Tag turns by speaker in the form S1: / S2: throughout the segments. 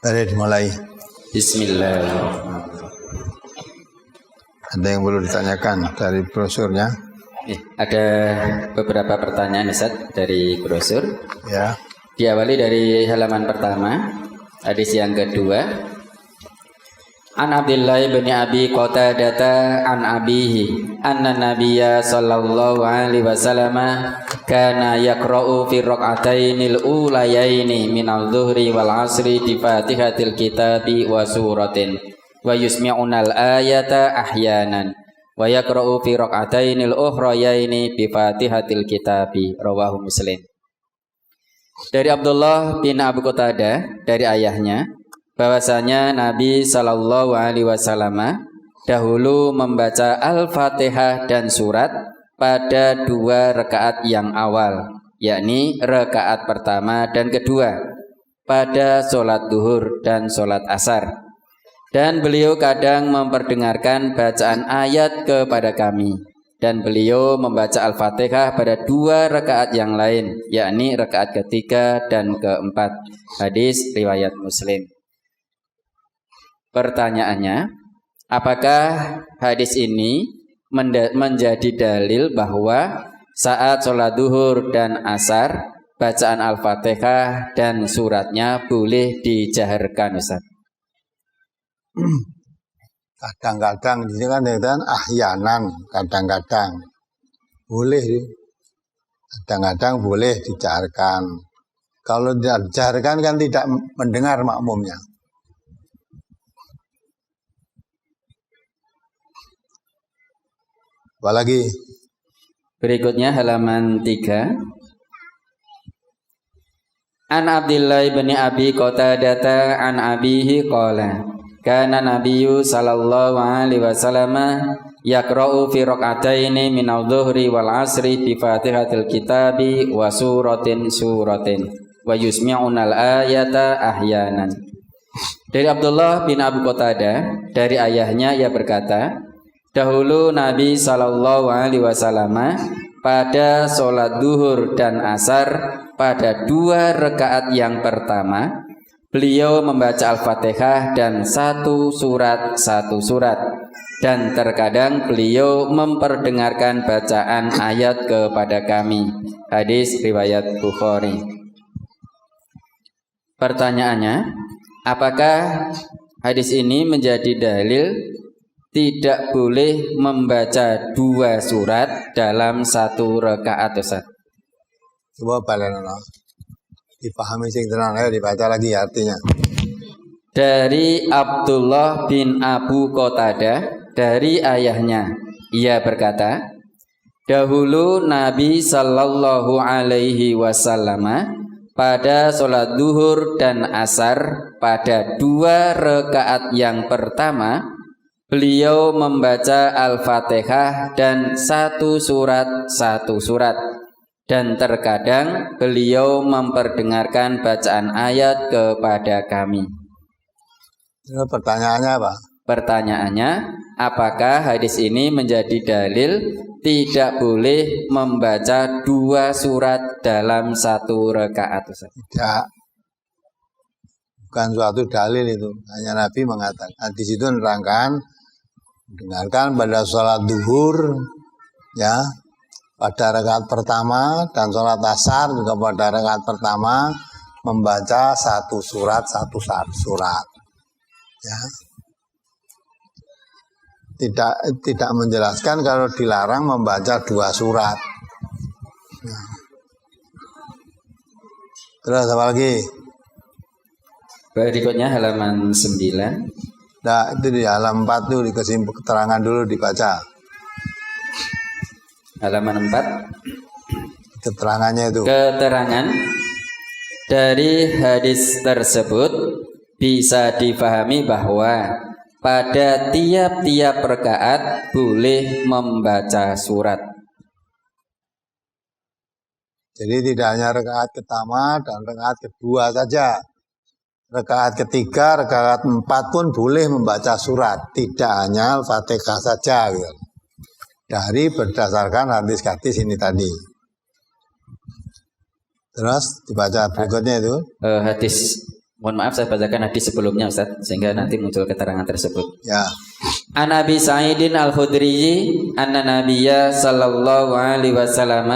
S1: Mari dimulai.
S2: Bismillahirrahmanirrahim.
S1: Ada yang perlu ditanyakan dari brosurnya?
S2: Ada beberapa pertanyaan Ustaz dari brosur.
S1: Ya.
S2: Diawali dari halaman pertama, hadis yang kedua. An Abdullah bin Abi Qatadah an abihi anna Nabiyya sallallahu alaihi wasallam kana yaqra'u fi rak'atainil ulayaini min al-dhuhri wal 'asri bi Fatihatil kitabi wa suratin wa yusmi'unal ayata ahyanan wa yaqra'u fi rak'atainil ukhrayaini bi Fatihatil kitabi. Rawahu Muslim. Dari Abdullah bin Abi Qatadah dari ayahnya bahwasanya Nabi Shallallahu Alaihi Wasallam dahulu membaca Al-Fatihah dan surat pada 2 rakaat yang awal, yakni rakaat pertama dan kedua pada sholat duhur dan sholat asar. Dan beliau kadang memperdengarkan bacaan ayat kepada kami. Dan beliau membaca Al-Fatihah pada 2 rakaat yang lain, yakni rakaat ketiga dan keempat. Hadis riwayat Muslim. Pertanyaannya, apakah hadis ini menjadi dalil bahwa saat sholat duhur dan asar bacaan Al-Fatihah dan suratnya boleh dijaharkan, Ustaz?
S1: Kadang-kadang di sini kan ahyanan, kadang-kadang boleh, kadang-kadang boleh dijaharkan. Kalau tidak dijaharkan kan tidak mendengar makmumnya. Apalagi
S2: berikutnya halaman 3. An Abdullah bin Abi Qatadah an abihi qala kana nabiyyu sallallahu alaihi wasallam yaqra'u fi rak'ataini min adh-dhuhri wal 'asri bi Fatihatil kitabi wa suratin wa yusmi'unal ayata ahyanan. Dari Abdullah bin Abi Qatadah dari ayahnya ia berkata, dahulu Nabi Shallallahu Alaihi Wasallam pada sholat duhur dan asar pada 2 rakaat yang pertama beliau membaca Al-Fatihah dan satu surat dan terkadang beliau memperdengarkan bacaan ayat kepada kami. Hadis riwayat Bukhari. Pertanyaannya, apakah hadis ini menjadi dalil tidak boleh membaca 2 surat dalam 1 rakaat, Ustaz?
S1: Coba balenan. Dipahami sing tenan, ayo dibaca lagi artinya.
S2: Dari Abdullah bin Abu Qatadah dari ayahnya, ia berkata, dahulu Nabi Sallallahu Alaihi Wasallam pada sholat duhur dan asar pada 2 rakaat yang pertama beliau membaca Al-Fatihah dan satu surat dan terkadang beliau memperdengarkan bacaan ayat kepada kami.
S1: Pertanyaannya apa?
S2: Pertanyaannya, apakah hadis ini menjadi dalil tidak boleh membaca 2 surat dalam 1 rakaat?
S1: Tidak. Bukan suatu dalil itu. Hanya Nabi mengatakan. Hadis itu menerangkan dengarkan pada sholat duhur, ya, pada rakaat pertama dan sholat asar juga pada rakaat pertama membaca satu surat, ya. Tidak menjelaskan kalau dilarang membaca 2 surat. Nah. Terus apa lagi?
S2: Berikutnya halaman 9.
S1: Nah, itu di halaman 4 tuh dikasih keterangan dulu dibaca.
S2: Halaman 4.
S1: Keterangannya itu.
S2: Keterangan dari hadis tersebut bisa difahami bahwa pada tiap-tiap rakaat boleh membaca surat.
S1: Jadi tidak hanya rakaat pertama dan rakaat kedua saja. Rakaat ketiga, rakaat 4 pun boleh membaca surat, tidak hanya Al-Fatihah saja, gitu. Dari berdasarkan hadis-hadis ini tadi. Terus dibaca berikutnya itu.
S2: Hadis Mohon maaf saya bacakan hadis sebelumnya Ustaz sehingga nanti muncul keterangan tersebut.
S1: Ya.
S2: An Abi Sa'idin Al-Khudri anna Nabiyya sallallahu alaihi wasallam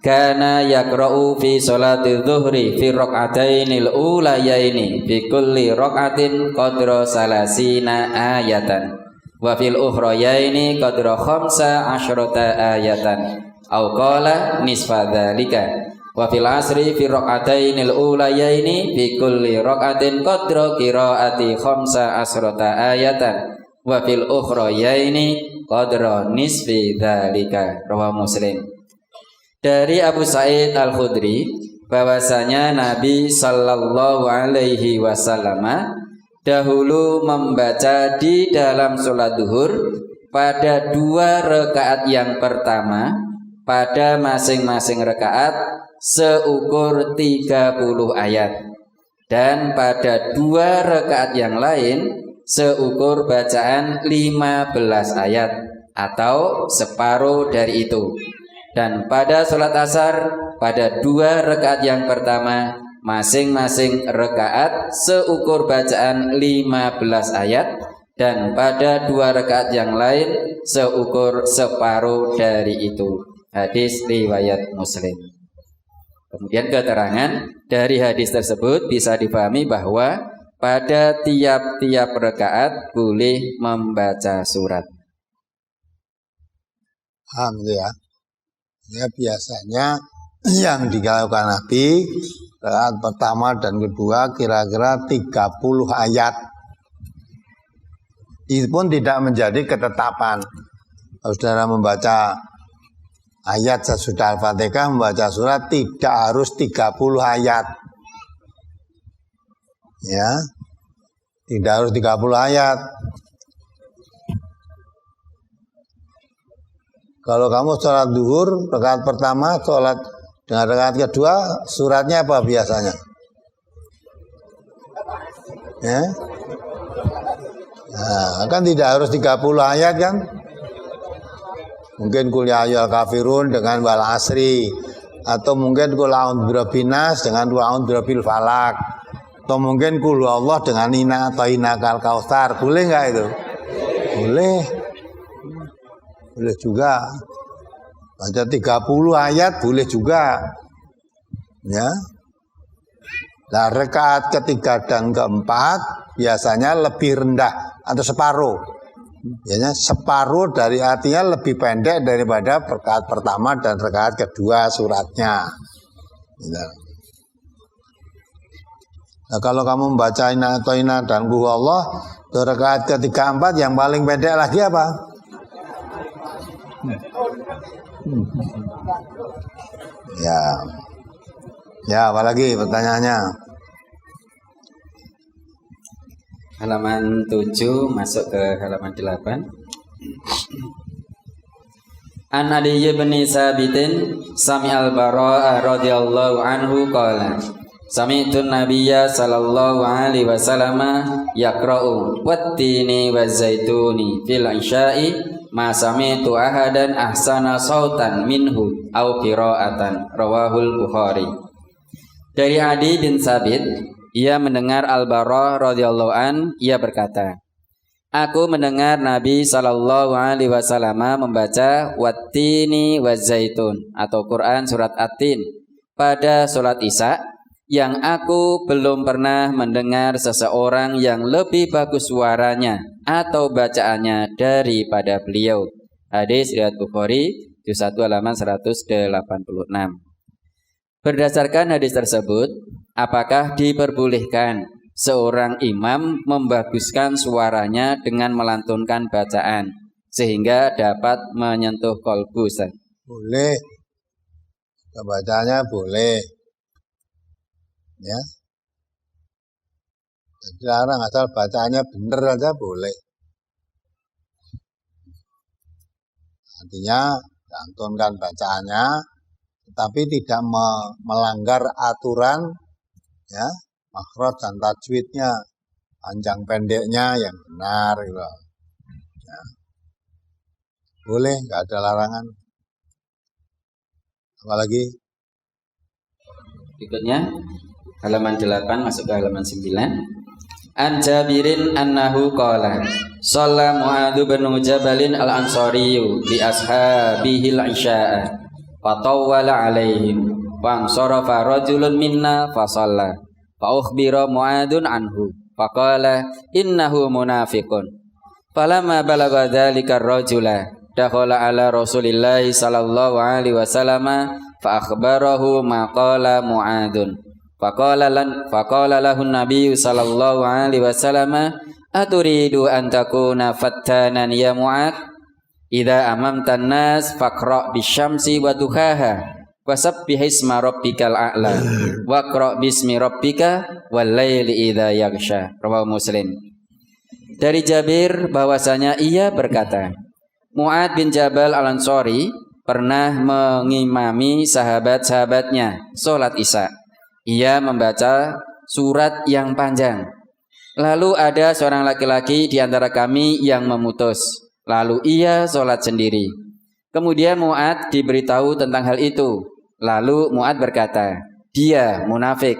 S2: kana yaqra'u fi sholati dhuhri fi raq'atainil ulayaini fi kulli raq'atin qadra salasina ayatan wa fil ukhrayaini qadra khamsa asyrata ayatan au qala nisfa dzalika wa fil asri fi raq'atainil ulayaini fi kulli raq'atin qadra qiraati khamsa asrata ayatan wa fil ukhrayaini qadra nisfi dzalika. Rawahu Muslim. Dari Abu Sa'id Al-Khudri bahwasanya Nabi sallallahu alaihi wasallam dahulu membaca di dalam sholat duhur pada 2 rakaat yang pertama pada masing-masing rakaat seukur 30 ayat dan pada 2 rakaat yang lain seukur bacaan 15 ayat atau separuh dari itu. Dan pada sholat asar pada 2 rakaat yang pertama masing-masing rakaat seukur bacaan 15 ayat dan pada 2 rakaat yang lain seukur separuh dari itu. Hadis riwayat Muslim. Kemudian keterangan dari hadis tersebut bisa dipahami bahwa pada tiap-tiap rakaat boleh membaca surat.
S1: Paham ya? Ya biasanya yang dilakukan Nabi rakaat pertama dan kedua kira-kira 30 ayat. Itu pun tidak menjadi ketetapan. Kalau saudara membaca ayat sesudah Al-Fatihah membaca surat tidak harus 30 ayat. Ya. Tidak harus 30 ayat. Kalau kamu sholat duhur rakaat pertama, sholat dengan rakaat kedua, suratnya apa biasanya? Ya. Nah, kan tidak harus 30 ayat kan? Mungkin qul ya ayyuhal kafirun dengan wal asri, atau mungkin qul a'udzu birabbinas dengan qul a'udzu birabbil falaq, atau mungkin qul Allah dengan inna atainakal kautsar. Boleh enggak itu? Boleh. Boleh juga. Baca 30 ayat boleh juga. Ya. Nah, rakaat ketiga dan keempat biasanya lebih rendah atau separuh. Biasanya separuh dari artinya lebih pendek daripada rakaat pertama dan rakaat kedua suratnya. Gitu. Nah, kalau kamu membaca inna ataina dan qul Allah, rakaat ketiga empat yang paling pendek lagi apa? Ya. Ya, apalagi pertanyaannya?
S2: Halaman 7 masuk ke halaman 8. An Ali bin Sabitin sami al-Bara radhiyallahu anhu qala sami'tu nabiyya sallallahu alaihi wasallam yaqra'u wattini wazaituni fil isya'i ma sami'tu ahadan ahsana sautan minhu au qira'atan. Rawahul Bukhari. Dari Adi bin Sabit, ia mendengar Al-Bara radhiyallahu an, ia berkata, aku mendengar Nabi sallallahu alaihi wasallam membaca wattini wazaitun atau Quran surat At-Tin pada salat Isya, yang aku belum pernah mendengar seseorang yang lebih bagus suaranya atau bacaannya daripada beliau. Hadis riwayat Bukhari juz 1 halaman 186. Berdasarkan hadis tersebut, apakah diperbolehkan seorang imam membaguskan suaranya dengan melantunkan bacaan sehingga dapat menyentuh kolbu?
S1: Boleh. Bacanya boleh. Ya. Jadi orang asal bacaannya benar aja boleh. Artinya lantunkan bacaannya, tapi tidak melanggar aturan, ya, makhraj dan tajwidnya, panjang pendeknya yang benar, gitu. Ya. Boleh, nggak ada larangan. Apalagi?
S2: Berikutnya, halaman 8 masuk ke halaman 9. An Jabirin annahu qala shalla Mu'adz bin Jabalin al-Ansari bi ashabihil isya'a fatawwala alaihim wa ansarafa rajulun minna fa shalla fa ukhbira Mu'adzun anhu faqala innahu munafiqun falamma balagha dzalika ar-rajula dakhala ala Rasulillah sallallahu alaihi wasallam fa akhbarahu ma qala Mu'adzun faqala lahu Nabi sallallahu alaihi wasallam aturidu an takuna fattanan ya Mu'adz idza amamta an-nas faqra bisyamsi wa duhaha wasabbih isma rabbikal a'la waqra bismi rabbika wal laili idza yaghsha. Rawahu Muslim. Dari Jabir bahwasanya ia berkata, Mu'adz bin Jabal al-Ansari pernah mengimami sahabat-sahabatnya salat Isya. Ia membaca surat yang panjang. Lalu ada seorang laki-laki di antara kami yang memutus. Lalu ia sholat sendiri. Kemudian Mu'adz diberitahu tentang hal itu. Lalu Mu'adz berkata, dia munafik.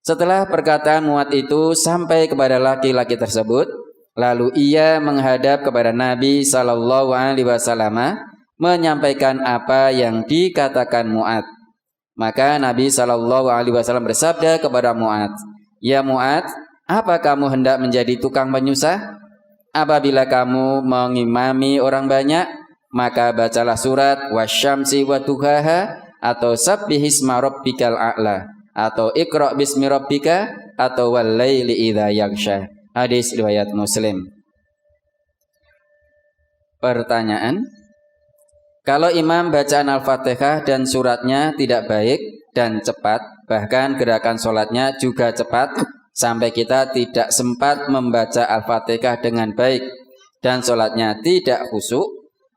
S2: Setelah perkataan Mu'adz itu sampai kepada laki-laki tersebut, lalu ia menghadap kepada Nabi sallallahu alaihi wasallam menyampaikan apa yang dikatakan Mu'adz. Maka Nabi sallallahu alaihi wasallam bersabda kepada Mu'adz, ya Mu'adz, apa kamu hendak menjadi tukang penyusah? Apabila kamu mengimami orang banyak, maka bacalah surat wasyamsi wa duhaha atau sabbihisma rabbikal a'la atau iqra bismi rabbika atau wal laili idza yaghsha. Hadis riwayat Muslim. Pertanyaan, kalau imam bacaan Al-Fatihah dan suratnya tidak baik dan cepat, bahkan gerakan sholatnya juga cepat, sampai kita tidak sempat membaca Al-Fatihah dengan baik dan sholatnya tidak khusyuk,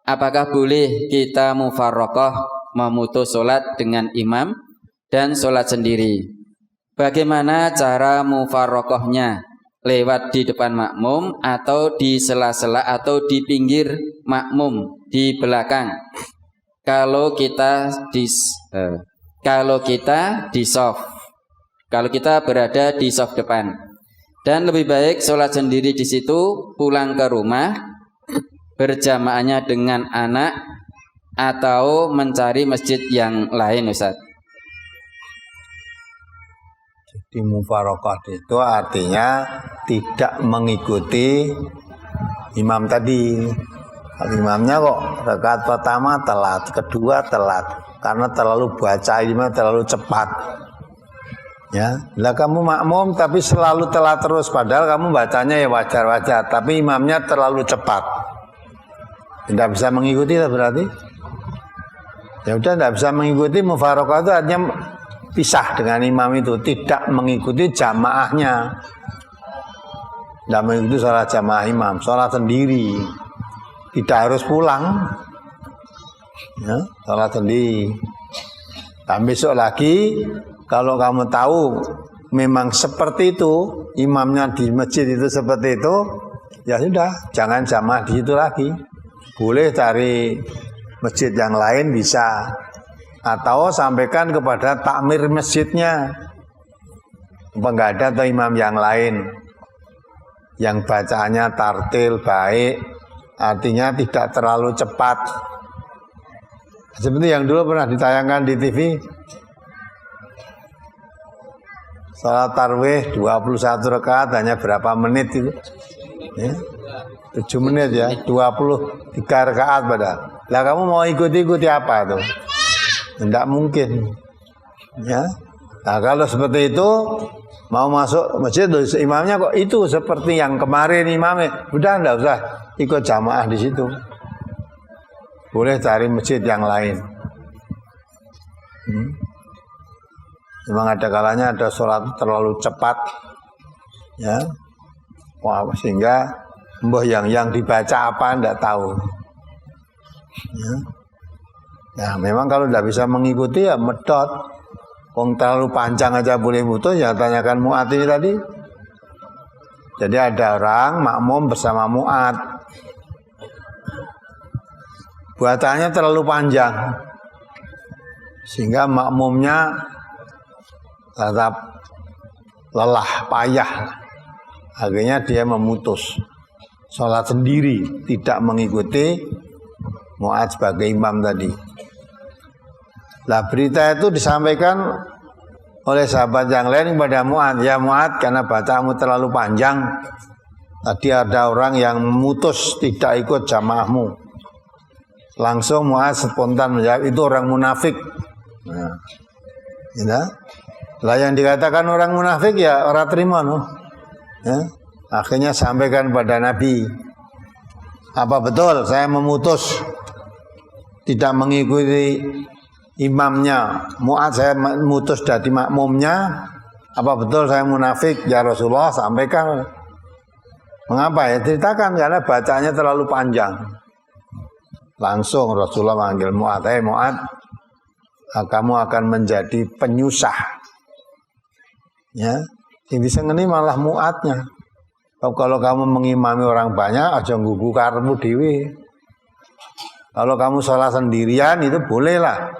S2: apakah boleh kita mufarraqah memutus sholat dengan imam dan sholat sendiri? Bagaimana cara mufarraqahnya? Lewat di depan makmum atau di sela-sela atau di pinggir makmum di belakang? Kalau kita di soft, kalau kita berada di soft depan, dan lebih baik sholat sendiri di situ, pulang ke rumah berjamaahnya dengan anak atau mencari masjid yang lain, Ustaz?
S1: Di mufaraqah itu artinya tidak mengikuti imam tadi. Imamnya kok rakaat pertama telat, kedua telat, karena terlalu baca imam terlalu cepat. Ya, lah kamu makmum tapi selalu telat terus, padahal kamu bacanya ya wajar-wajar, tapi imamnya terlalu cepat. Tidak bisa mengikuti lah berarti. Ya udah, tidak bisa mengikuti. Mufaraqah itu artinya pisah dengan imam itu, tidak mengikuti jamaahnya, tidak mengikuti sholat jamaah imam, sholat sendiri, tidak harus pulang, ya, sholat sendiri. Dan besok lagi, kalau kamu tahu memang seperti itu, imamnya di masjid itu seperti itu, ya sudah, jangan jamaah di situ lagi. Boleh cari masjid yang lain bisa. Atau sampaikan kepada takmir masjidnya, enggak ada atau imam yang lain yang bacaannya tartil baik, artinya tidak terlalu cepat. Seperti yang dulu pernah ditayangkan di TV, salat tarawih 21 rakaat hanya berapa menit itu, ya, 7 menit ya, 23 rakaat padahal. Lah kamu mau ikuti apa tuh? Tidak mungkin, ya. Nah kalau seperti itu mau masuk masjid, imamnya kok itu seperti yang kemarin imamnya, udah tidak usah ikut jamaah di situ. Boleh cari masjid yang lain. Memang ada kalanya ada sholat terlalu cepat, ya. Wah, sehingga mbah yang dibaca apa tidak tahu. Ya. Nah, memang kalau tidak bisa mengikuti ya medot. Wong terlalu panjang aja boleh putus, ya tanyakan Mu'adz ini tadi. Jadi ada orang makmum bersama Mu'adz, buatannya terlalu panjang, sehingga makmumnya tetap lelah, payah. Akhirnya dia memutus sholat sendiri, tidak mengikuti Mu'adz sebagai imam tadi. Lah berita itu disampaikan oleh sahabat yang lain kepada Mu'adz, ya Mu'adz, karena bacaanmu terlalu panjang. Tadi ada orang yang memutus tidak ikut jamaahmu. Langsung Mu'adz spontan menjawab, itu orang munafik. Nah, ya. Lah yang dikatakan orang munafik ya orang terima, no. Ya. Akhirnya sampaikan pada Nabi, apa betul saya memutus tidak mengikuti imamnya Mu'adz, saya memutus dari makmumnya, apa betul saya munafik ya Rasulullah? Sampaikan. Mengapa ya? Ceritakan, karena bacanya terlalu panjang. Langsung Rasulullah manggil Mu'adz, Mu'adz, kamu akan menjadi penyusah. Ya, yang bisa ngene malah Mu'adznya. Kalau kamu mengimami orang banyak, aja nggugu karepmu dhewe. Kalau kamu sholat sendirian itu bolehlah.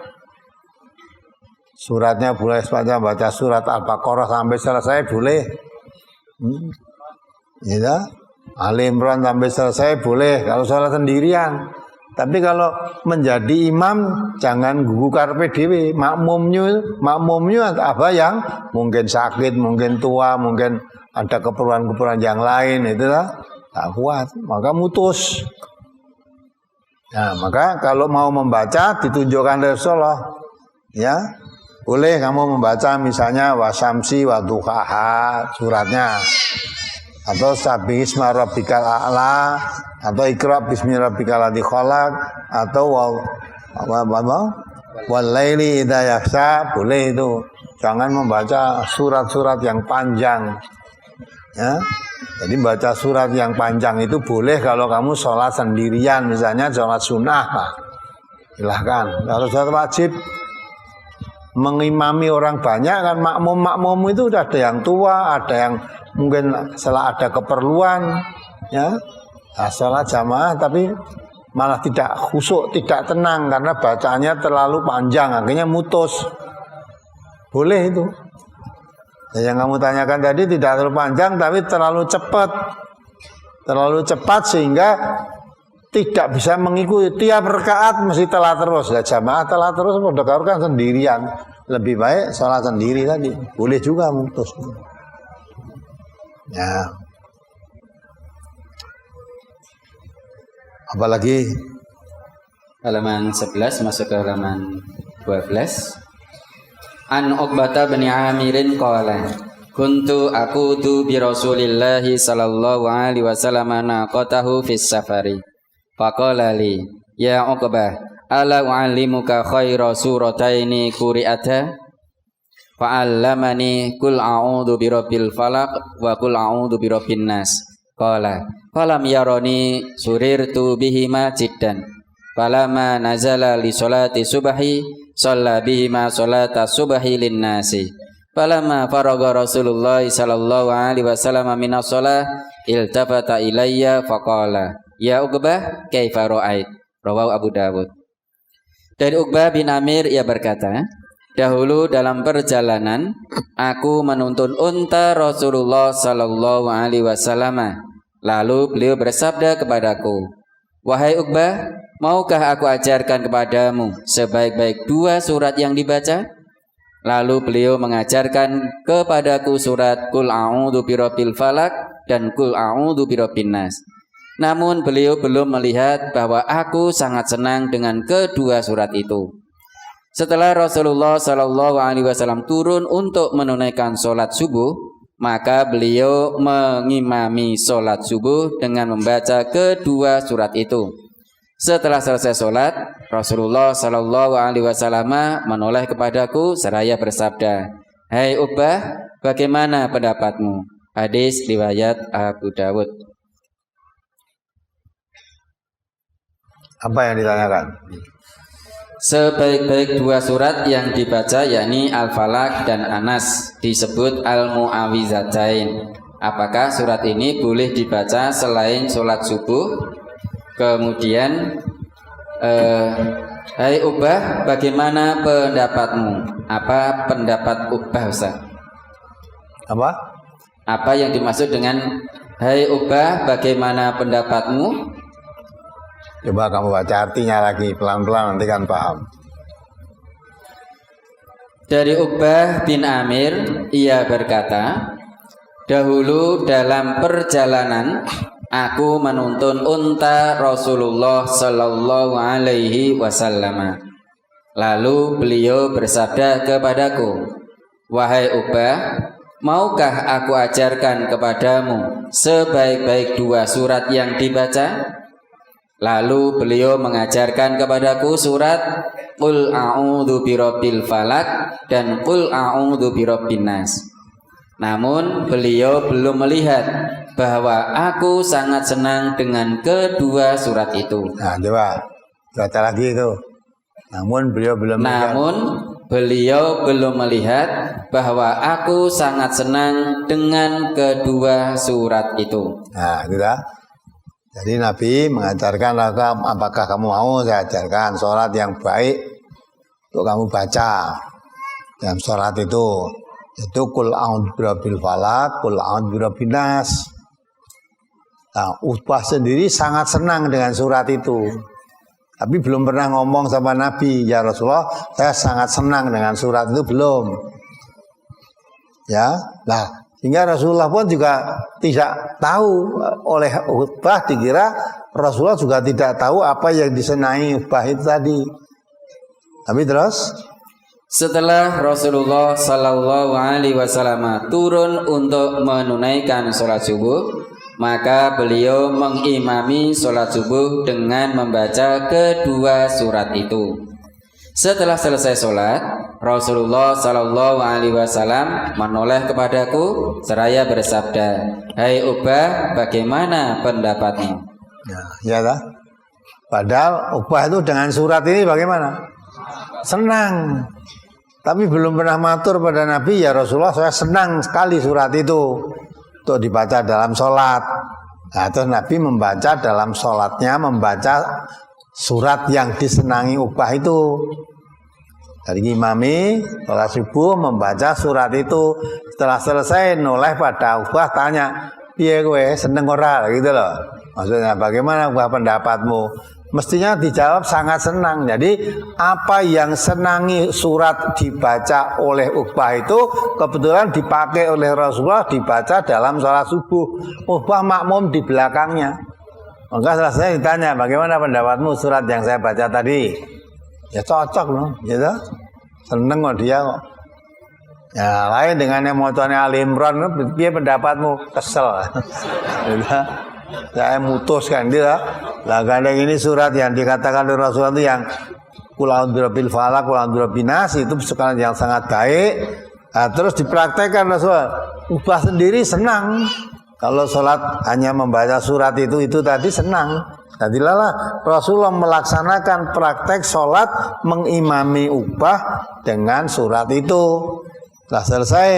S1: Suratnya boleh sepanjang baca surat Al-Baqarah sampai selesai boleh. Ya, Ali Imran sampai selesai boleh kalau sholat sendirian. Tapi kalau menjadi imam jangan gugu karepe dhewe. Makmumnya apa yang mungkin sakit, mungkin tua, mungkin ada keperluan-keperluan yang lain, itulah tak kuat, maka mutus. Nah, maka kalau mau membaca ditunjukkan Rasulullah, ya boleh kamu membaca misalnya wasamsi wa duhaha suratnya, atau sabbihisma rabbikal a'la, atau ikra bismi rabbikal ladzi khalaq, atau wal laili idza yaghsha, boleh itu. Jangan membaca surat-surat yang panjang. Ya. Jadi baca surat yang panjang itu boleh kalau kamu sholat sendirian, misalnya sholat sunnah, Pak. Silahkan. Kalau sholat wajib mengimami orang banyak kan, makmum itu udah ada yang tua, ada yang mungkin setelah ada keperluan, ya. Nah, sholat jamaah tapi malah tidak khusyuk, tidak tenang karena bacaannya terlalu panjang, akhirnya mutus. Boleh itu. Yang kamu tanyakan tadi tidak terlalu panjang tapi terlalu cepat sehingga tidak bisa mengikuti. Tiap rakaat mesti telat terus. Lah jamaah telat terus padha kan sendirian. Lebih baik sholat sendiri tadi. Boleh juga mutus. Ya. Apalagi
S2: halaman 11 masuk ke halaman 12. An Uqbah bin Amirin qala kuntu aqutu bi Rasulillah sallallahu alaihi wasallam naqatahu fis safari faqala li ya Uqbah ala u'allimuka khaira surataini quri'ata fa'allamani qul a'udzu birabbil falaq wa qul a'udzu birabbin nas qala falam yarani surirtu bihima jiddan falama nazala li salati subhi shalla bihima salata subhi linnasi falamma faragha Rasulullah sallallahu alaihi wasallam minas shalah iltafata ilayya faqala ya Uqbah kaifa ra'ait rawahu Abu Dawud. Dari Uqbah bin Amir ia berkata, dahulu dalam perjalanan aku menuntun unta Rasulullah sallallahu alaihi wasallam, lalu beliau bersabda kepadaku, wahai Uqbah, maukah aku ajarkan kepadamu sebaik-baik 2 surat yang dibaca? Lalu beliau mengajarkan kepadaku surat Qul a'udzu birabbil falaq dan Qul a'udzu birabbin nas. Namun beliau belum melihat bahwa aku sangat senang dengan kedua surat itu. Setelah Rasulullah sallallahu alaihi wasallam turun untuk menunaikan sholat subuh, maka beliau mengimami sholat subuh dengan membaca kedua surat itu. Setelah selesai sholat, Rasulullah sallallahu alaihi wasallam menoleh kepadaku seraya bersabda, hai Uqbah, bagaimana pendapatmu? Hadis riwayat Abu Dawud.
S1: Apa yang ditanyakan?
S2: Sebaik-baik 2 surat yang dibaca yakni Al-Falaq dan Anas disebut Al-Mu'awizatain. Apakah surat ini boleh dibaca selain sholat subuh? Kemudian Hai Ubah, bagaimana pendapatmu? Apa pendapat Ubah, Ustaz?
S1: Apa?
S2: Apa yang dimaksud dengan hai Ubah, bagaimana pendapatmu?
S1: Coba kamu baca artinya lagi pelan-pelan, nanti kan paham.
S2: Dari Ubah bin Amir, ia berkata, dahulu dalam perjalanan aku menuntun unta Rasulullah Sallallahu Alaihi Wasallam. Lalu beliau bersabda kepadaku, wahai Ubah, maukah aku ajarkan kepadamu sebaik-baik 2 surat yang dibaca? Lalu beliau mengajarkan kepadaku surat Qul a'udzu birabbil falaq dan Qul a'udzu birabbin nas. Namun beliau belum melihat bahwa aku sangat senang dengan kedua surat itu.
S1: Nah, coba baca lagi itu. Namun beliau belum melihat bahwa aku sangat senang dengan kedua surat itu. Nah, sudah. Jadi Nabi mengajarkan, apakah kamu mau saya ajarkan sholat yang baik untuk kamu baca dalam sholat itu Qul a'udzu birabbil falaq, Qul a'udzu birabbin nas. Nah, Utbah sendiri sangat senang dengan surat itu, tapi belum pernah ngomong sama Nabi, ya Rasulullah, saya sangat senang dengan surat itu, belum. Ya, nah. Sehingga Rasulullah pun juga tidak tahu, oleh Utbah dikira Rasulullah juga tidak tahu apa yang disenangi Utbah itu tadi. Tapi terus
S2: setelah Rasulullah Sallallahu Alaihi Wasallam turun untuk menunaikan sholat subuh, maka beliau mengimami sholat subuh dengan membaca kedua surat itu. Setelah selesai sholat, Rasulullah Sallallahu Alaihi Wasallam menoleh kepadaku seraya bersabda, hai Ubah, bagaimana pendapatmu?
S1: Ya lah. Padahal Ubah itu dengan surat ini bagaimana? Senang. Tapi belum pernah matur pada Nabi, ya Rasulullah, saya senang sekali surat itu untuk dibaca dalam sholat. Nah, terus Nabi membaca dalam sholatnya, membaca surat yang disenangi Ubah itu. Dari imami sholat subuh membaca surat itu. Setelah selesai noleh pada Ubah tanya, piye kowe seneng ora gitu loh. Maksudnya bagaimana Ubah pendapatmu? Mestinya dijawab sangat senang. Jadi apa yang senangi surat dibaca oleh Ubah itu kebetulan dipakai oleh Rasulullah dibaca dalam sholat subuh. Ubah makmum di belakangnya. Maka selesai ditanya, bagaimana pendapatmu surat yang saya baca tadi? Ya cocok loh, gitu. Seneng kok dia kok. Ya lain dengan yang motornya Ali Imran, dia pendapatmu kesel. Gitu. Saya mutuskan dia. Lah kadang ini surat yang dikatakan oleh Rasulullah itu yang Qul a'udzu birabbil falaq, Qul a'udzu birabbin nas, itu sekarang yang sangat baik. Nah, terus dipraktekkan Rasulullah. Ubah sendiri senang. Kalau sholat hanya membaca surat itu tadi senang. Jadilah Rasulullah melaksanakan praktek sholat mengimami Ubah dengan surat itu. Setelah selesai,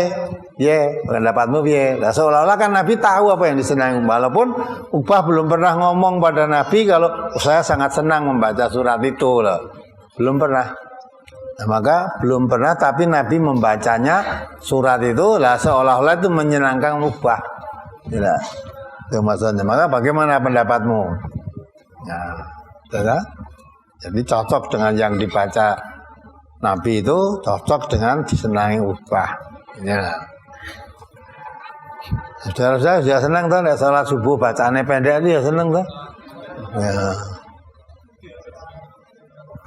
S1: pendapatmu piye? Nah, seolah-olah kan Nabi tahu apa yang disenangi Ubah. Walaupun Ubah belum pernah ngomong pada Nabi kalau saya sangat senang membaca surat itu loh. Belum pernah. Nah, maka belum pernah, tapi Nabi membacanya surat itu lah seolah-olah itu menyenangkan Ubah. Ya, itu maksudnya. Maka bagaimana pendapatmu? Nah, jadi cocok dengan yang dibaca Nabi itu, cocok dengan disenangi Ubah. Ya. Saudara-saudara sudah senang tuh, lihat sholat subuh bacaannya pendek itu ya senang tuh. Ya.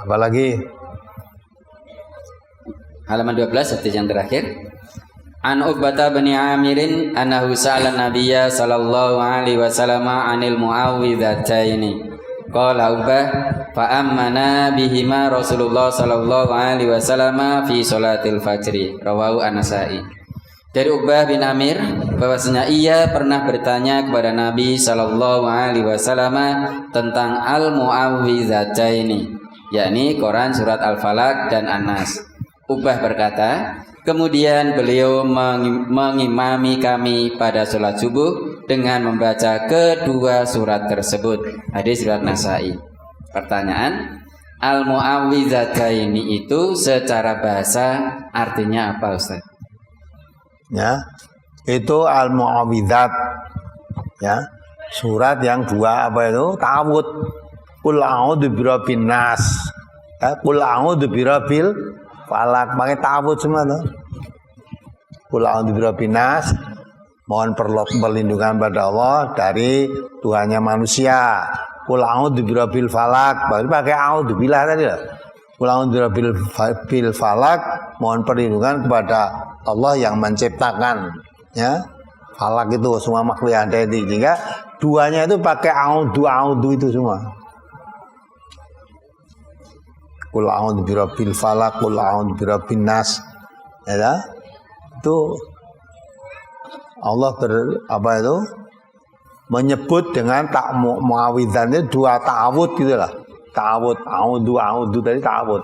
S1: Apalagi
S2: halaman 12 hadis yang terakhir. An Uqbah bin Amirin annahu sa'ala Nabiyya sallallahu alaihi wasallam 'anil mu'awwidhataini. Qala Uqbah fa ammana bihima Rasulullah sallallahu alaihi wasallam fi salatil fajri. Rawahu An-Nasa'i. Dari Uqbah bin Amir bahwasanya ia pernah bertanya kepada Nabi sallallahu alaihi wasallam tentang al-mu'awwidhataini, yakni Quran surat Al-Falaq dan An-Nas. Uqbah berkata, kemudian beliau mengimami kami pada sholat subuh dengan membaca kedua surat tersebut. Hadis riwayat Nasa'i. Pertanyaan, Al-mu'awwidhataini itu secara bahasa artinya apa Ustaz?
S1: Ya, itu al-mu'awwidzat. Ya, surat yang dua apa itu? Ta'awud. Qul a'udzu birabbin nas. Qul a'udzu birabbil falak. Pakai ta'awud semua tuh. Qul a'udzu birabbin nas. Mohon perlindungan pada Allah dari Tuhannya manusia. Qul a'udzu birabbil falak. Baru pakai a'udzu billah tadi lah. Qul a'udzu birabbil falak. Mohon perlindungan kepada Allah yang menciptakan, ya. Falak itu semua makhluk yang ada itu. Sehingga duanya itu pakai a'udzu itu semua. Qul a'udzu birabbil falaq, qul a'udzu birabbin nas. Ya. Itu Allah menyebut dengan mu'awwidzan itu dua ta'awud gitu lah. Ta'awud, a'udzu tadi ta'awud.